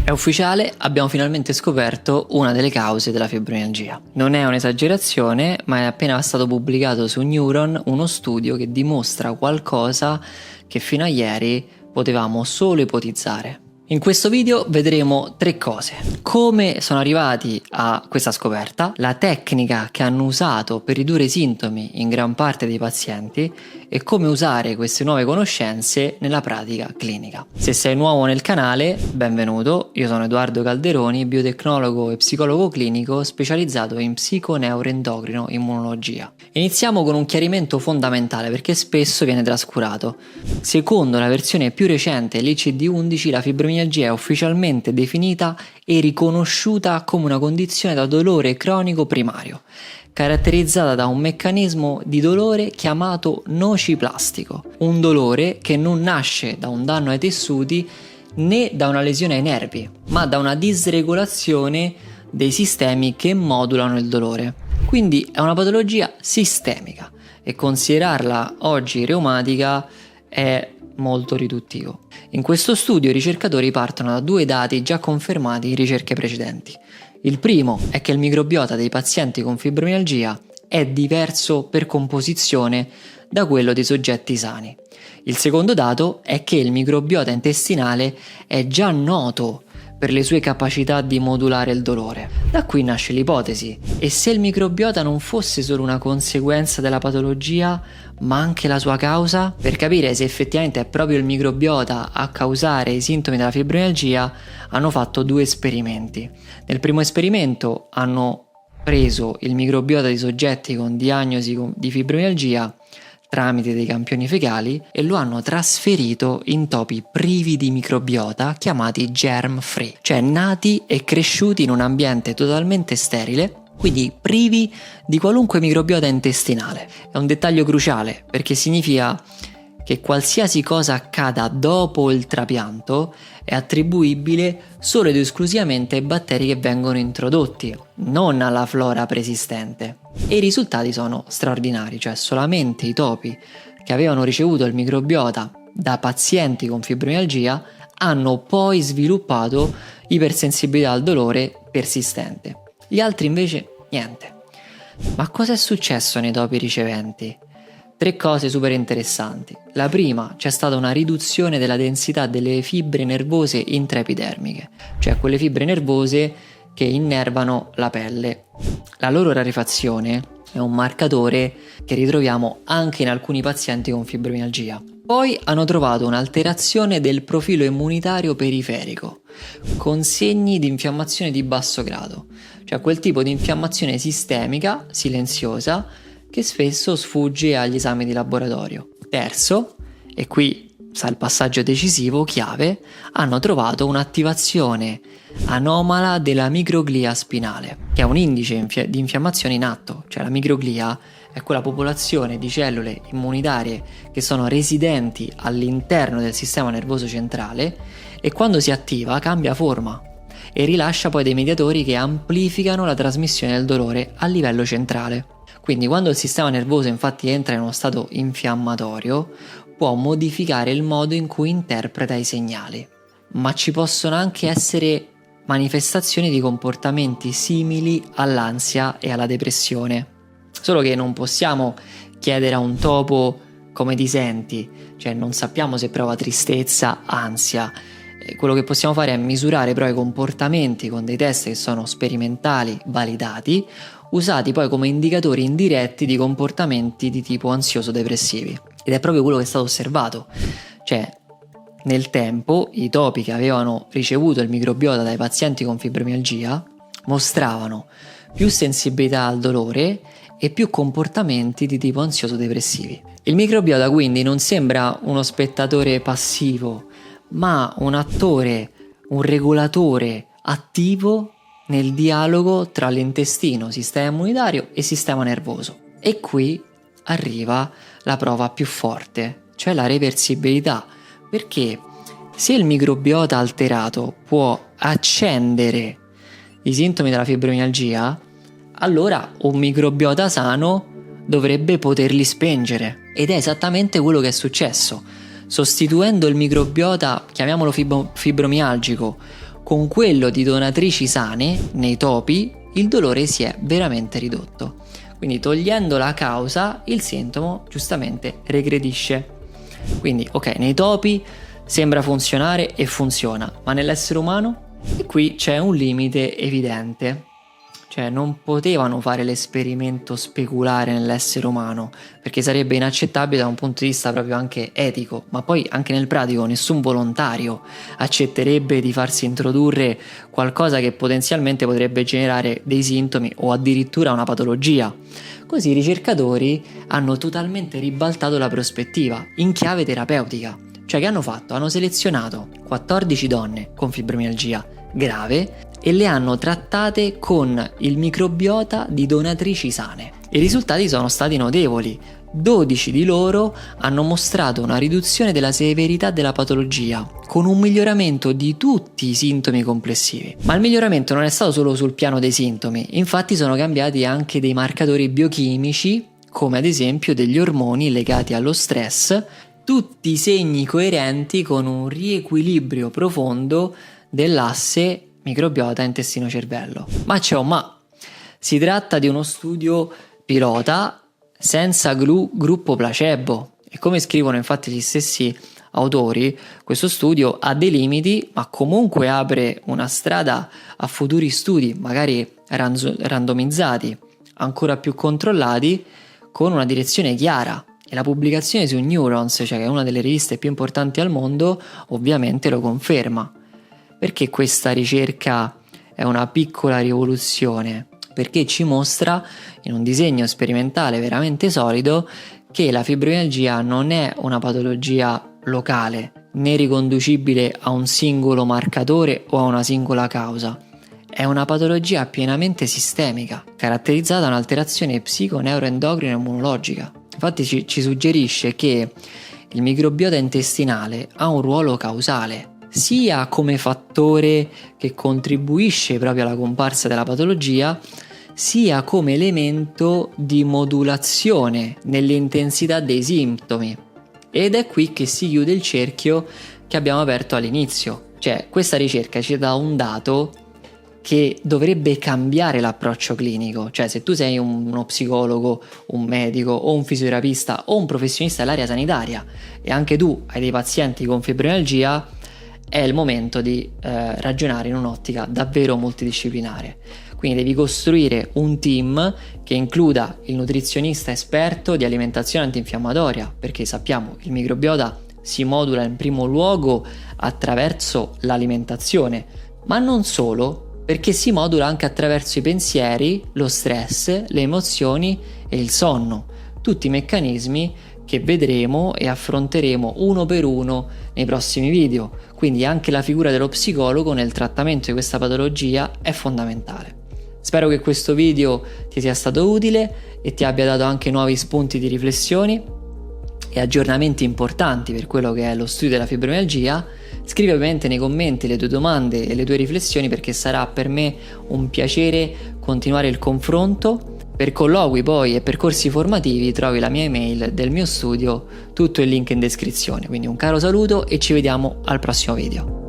È ufficiale, abbiamo finalmente scoperto una delle cause della fibromialgia. Non è un'esagerazione, ma è appena stato pubblicato su Neuron uno studio che dimostra qualcosa che fino a ieri potevamo solo ipotizzare. In questo video vedremo tre cose: come sono arrivati a questa scoperta, la tecnica che hanno usato per ridurre i sintomi in gran parte dei pazienti e come usare queste nuove conoscenze nella pratica clinica. Se sei nuovo nel canale, benvenuto, io sono Edoardo Calderoni, biotecnologo e psicologo clinico specializzato in psiconeuroendocrino immunologia. Iniziamo con un chiarimento fondamentale perché spesso viene trascurato. Secondo la versione più recente l'ICD-11, la fibromialgia è ufficialmente definita e riconosciuta come una condizione da dolore cronico primario, caratterizzata da un meccanismo di dolore chiamato nociplastico, un dolore che non nasce da un danno ai tessuti né da una lesione ai nervi, ma da una disregolazione dei sistemi che modulano il dolore. Quindi è una patologia sistemica e considerarla oggi reumatica è molto riduttivo. In questo studio i ricercatori partono da due dati già confermati in ricerche precedenti. Il primo è che il microbiota dei pazienti con fibromialgia è diverso per composizione da quello dei soggetti sani. Il secondo dato è che il microbiota intestinale è già noto per le sue capacità di modulare il dolore. Da qui nasce l'ipotesi: e se il microbiota non fosse solo una conseguenza della patologia, ma anche la sua causa? Per capire se effettivamente è proprio il microbiota a causare i sintomi della fibromialgia, hanno fatto due esperimenti. Nel primo esperimento hanno preso il microbiota di soggetti con diagnosi di fibromialgia tramite dei campioni fecali e lo hanno trasferito in topi privi di microbiota chiamati germ free, cioè nati e cresciuti in un ambiente totalmente sterile, quindi privi di qualunque microbiota intestinale. È un dettaglio cruciale perché significa che qualsiasi cosa accada dopo il trapianto è attribuibile solo ed esclusivamente ai batteri che vengono introdotti, non alla flora preesistente. E i risultati sono straordinari, cioè solamente i topi che avevano ricevuto il microbiota da pazienti con fibromialgia hanno poi sviluppato ipersensibilità al dolore persistente. Gli altri invece niente. Ma cosa è successo nei topi riceventi? Tre cose super interessanti. La prima, c'è stata una riduzione della densità delle fibre nervose intraepidermiche, cioè quelle fibre nervose che innervano la pelle. La loro rarefazione è un marcatore che ritroviamo anche in alcuni pazienti con fibromialgia. Poi hanno trovato un'alterazione del profilo immunitario periferico, con segni di infiammazione di basso grado, cioè quel tipo di infiammazione sistemica, silenziosa, che spesso sfugge agli esami di laboratorio. Terzo, e qui sta il passaggio decisivo, chiave, hanno trovato un'attivazione anomala della microglia spinale, che è un indice di infiammazione in atto, cioè la microglia è quella popolazione di cellule immunitarie che sono residenti all'interno del sistema nervoso centrale e quando si attiva cambia forma e rilascia poi dei mediatori che amplificano la trasmissione del dolore a livello centrale. Quindi quando il sistema nervoso infatti entra in uno stato infiammatorio può modificare il modo in cui interpreta i segnali, ma ci possono anche essere manifestazioni di comportamenti simili all'ansia e alla depressione. Solo che non possiamo chiedere a un topo come ti senti, cioè non sappiamo se prova tristezza, ansia. Quello che possiamo fare è misurare però i comportamenti con dei test che sono sperimentali, validati, usati poi come indicatori indiretti di comportamenti di tipo ansioso-depressivi. Ed è proprio quello che è stato osservato, cioè nel tempo i topi che avevano ricevuto il microbiota dai pazienti con fibromialgia mostravano più sensibilità al dolore e più comportamenti di tipo ansioso-depressivi. Il microbiota quindi non sembra uno spettatore passivo, ma un attore, un regolatore attivo nel dialogo tra l'intestino, sistema immunitario e sistema nervoso. E qui arriva la prova più forte, cioè la reversibilità, perché se il microbiota alterato può accendere i sintomi della fibromialgia, allora un microbiota sano dovrebbe poterli spengere, ed è esattamente quello che è successo. Sostituendo il microbiota, chiamiamolo fibromialgico, con quello di donatrici sane, nei topi, il dolore si è veramente ridotto. Quindi togliendo la causa, il sintomo giustamente regredisce. Quindi, ok, nei topi sembra funzionare e funziona, ma nell'essere umano? E qui c'è un limite evidente. Cioè non potevano fare l'esperimento speculare nell'essere umano, perché sarebbe inaccettabile da un punto di vista proprio anche etico, ma poi anche nel pratico nessun volontario accetterebbe di farsi introdurre qualcosa che potenzialmente potrebbe generare dei sintomi o addirittura una patologia. Così i ricercatori hanno totalmente ribaltato la prospettiva in chiave terapeutica. Cioè che hanno fatto? Hanno selezionato 14 donne con fibromialgia grave e le hanno trattate con il microbiota di donatrici sane. I risultati sono stati notevoli. 12 di loro hanno mostrato una riduzione della severità della patologia, con un miglioramento di tutti i sintomi complessivi. Ma il miglioramento non è stato solo sul piano dei sintomi, infatti sono cambiati anche dei marcatori biochimici, come ad esempio degli ormoni legati allo stress, tutti segni coerenti con un riequilibrio profondo dell'asse microbiota intestino-cervello. Ma c'è un ma. Si tratta di uno studio pilota senza gruppo placebo e come scrivono infatti gli stessi autori, questo studio ha dei limiti, ma comunque apre una strada a futuri studi, magari randomizzati, ancora più controllati, con una direzione chiara. E la pubblicazione su Neurons, cioè che è una delle riviste più importanti al mondo, ovviamente lo conferma. Perché questa ricerca è una piccola rivoluzione? Perché ci mostra, in un disegno sperimentale veramente solido, che la fibromialgia non è una patologia locale, né riconducibile a un singolo marcatore o a una singola causa. È una patologia pienamente sistemica, caratterizzata da un'alterazione psico-neuroendocrina e immunologica. Infatti ci suggerisce che il microbiota intestinale ha un ruolo causale, sia come fattore che contribuisce proprio alla comparsa della patologia, sia come elemento di modulazione nell'intensità dei sintomi. Ed è qui che si chiude il cerchio che abbiamo aperto all'inizio. Cioè, questa ricerca ci dà un dato che dovrebbe cambiare l'approccio clinico. Cioè, se tu sei uno psicologo, un medico o un fisioterapista o un professionista dell'area sanitaria e anche tu hai dei pazienti con fibromialgia, è il momento di ragionare in un'ottica davvero multidisciplinare. Quindi devi costruire un team che includa il nutrizionista esperto di alimentazione antinfiammatoria, perché sappiamo che il microbiota si modula in primo luogo attraverso l'alimentazione, ma non solo, perché si modula anche attraverso i pensieri, lo stress, le emozioni e il sonno, tutti meccanismi che vedremo e affronteremo uno per uno nei prossimi video. Quindi anche la figura dello psicologo nel trattamento di questa patologia è fondamentale. Spero che questo video ti sia stato utile e ti abbia dato anche nuovi spunti di riflessioni e aggiornamenti importanti per quello che è lo studio della fibromialgia. Scrivi ovviamente nei commenti le tue domande e le tue riflessioni, perché sarà per me un piacere continuare il confronto. Per colloqui poi e percorsi formativi trovi la mia email del mio studio, tutto il link in descrizione. Quindi un caro saluto e ci vediamo al prossimo video.